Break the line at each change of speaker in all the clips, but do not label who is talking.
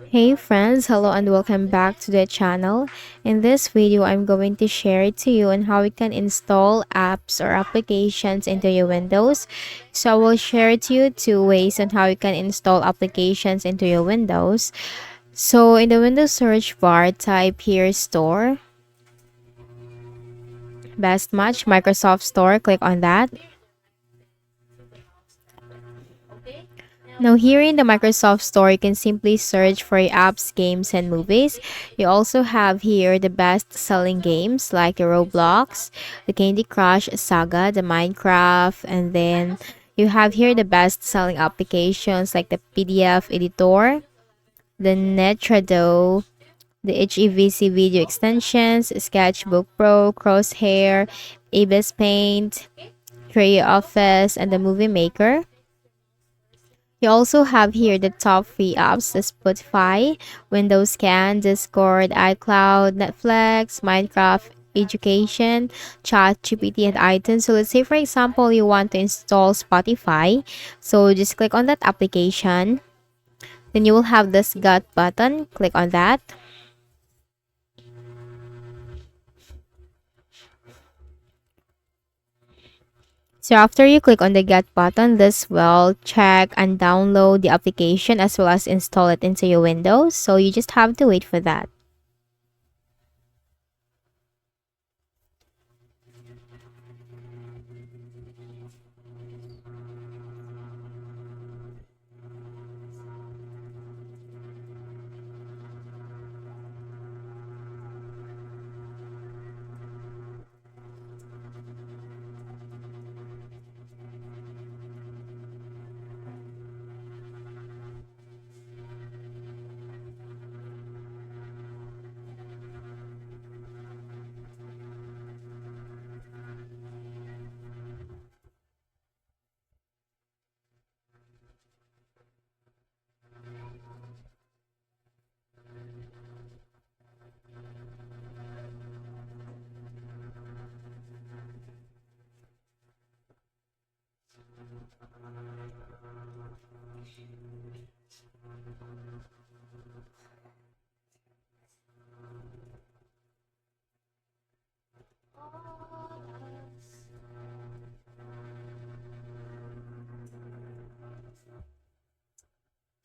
Hey friends, hello and welcome back to the channel. In this video, I'm going to share to you on how you can install apps or applications into your Windows. So I will share to you two ways on how you can install applications into your Windows. So in the Windows search bar, type here Store. Best match, Microsoft Store, click on that. Now here in the Microsoft Store, you can simply search for apps, games, and movies. You also have here the best-selling games like the Roblox, the Candy Crush Saga, the Minecraft, and then you have here the best-selling applications like the PDF editor, the Netrado, the HEVC video extensions, Sketchbook Pro, Crosshair, Abyss Paint, Tray Office, and the Movie Maker. You also have here the top 3 apps: the Spotify, Windows Scan, Discord, iCloud, Netflix, Minecraft, Education, ChatGPT, and iTunes. So let's say for example you want to install Spotify. So just click on that application. Then you will have this Got button. Click on that. So after you click on the Get button, this will check and download the application as well as install it into your Windows. So you just have to wait for that.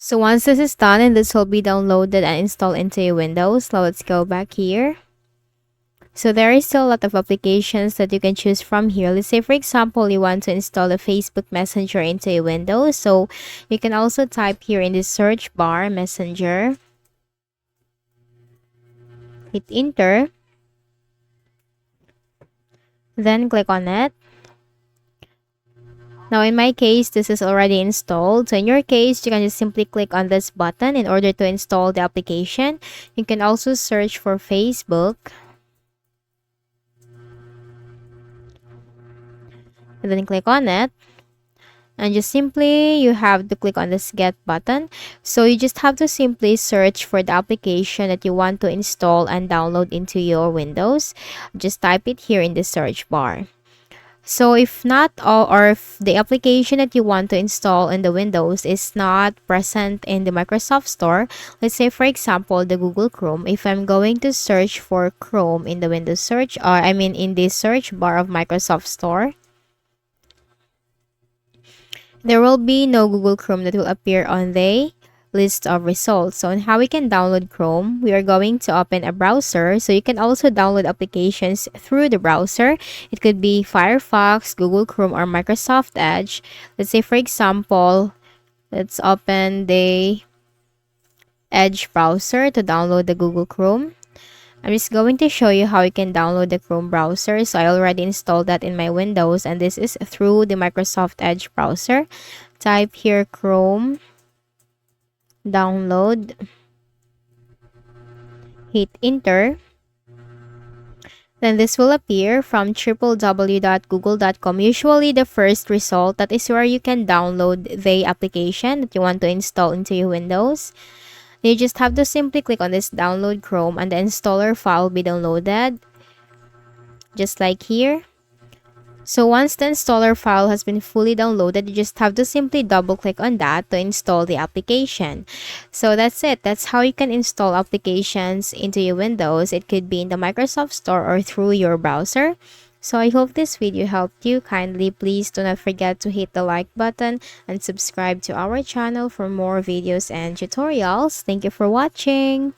So once this is done and this will be downloaded and installed into your Windows, so let's go back here. So there is still a lot of applications that you can choose from here. Let's say for example you want to install a Facebook Messenger into your Windows. So you can also type here in the search bar Messenger. Hit enter. Then click on it. Now in my case, this is already installed. So in your case, you can just simply click on this button in order to install the application. You can also search for Facebook. And then click on it. And just simply, you have to click on this Get button. So you just have to simply search for the application that you want to install and download into your Windows. Just type it here in the search bar. So if not all, or if the application that you want to install in the Windows is not present in the Microsoft Store, let's say for example the Google Chrome, if I'm going to search for Chrome in the Windows search, or in the search bar of Microsoft Store, there will be no Google Chrome that will appear on the list of results. So on how we can download Chrome, we are going to open a browser. So you can also download applications through the browser. It could be Firefox, Google Chrome, or Microsoft Edge. Let's say for example, let's open the Edge browser to download the Google Chrome. I'm just going to show you how you can download the Chrome browser. So I already installed that in my Windows, and this is through the Microsoft Edge browser. Type here Chrome, download, hit enter. Then this will appear from www.google.com. Usually the first result, that is where you can download the application that you want to install into your Windows. You just have to simply click on this download Chrome and the installer file will be downloaded, just like here. So once the installer file has been fully downloaded, you just have to simply double click on that to install the application. So that's it. That's how you can install applications into your Windows. It could be in the Microsoft Store or through your browser. So I hope this video helped you. Kindly please do not forget to hit the like button and subscribe to our channel for more videos and tutorials. Thank you for watching.